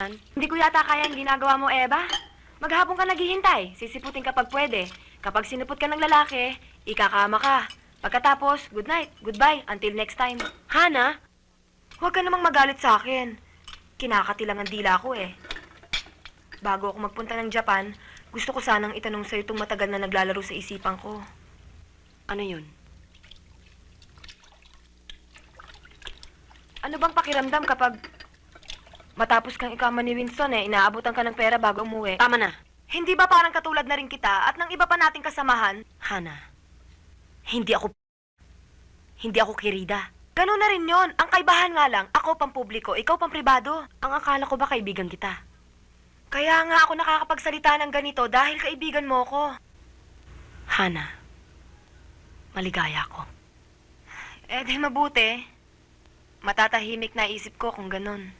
naman. Hindi ko yata kaya ang ginagawa mo, Eva. Maghapon ka naghihintay, sisiputin kapag pwede. Kapag sinupot ka ng lalaki, ikakama ka. Pagkatapos, good night, goodbye, until next time. Hana, Huwag ka namang magalit sa akin. Kinakati lang ang dila ko eh. Bago ako magpunta ng Japan, gusto ko sanang itanong sa'yo itong matagal na naglalaro sa isipan ko. ano yun? Ano bang pakiramdam kapag matapos kang ikama ni Winston inaabutan ka ng pera bago umuwi? Tama na. Hindi ba parang katulad na rin kita at ng iba pa nating kasamahan? Hana, hindi ako kirida. Ganun na rin yon. Ang kaibahan nga lang, ako pampubliko, ikaw pampribado. Ang akala ko ba kaibigan kita? Kaya nga ako nakakapagsalita ng ganito dahil kaibigan mo ko. Hana, maligaya ako. Eh di mabuti. Matatahimik na isip ko kung ganun.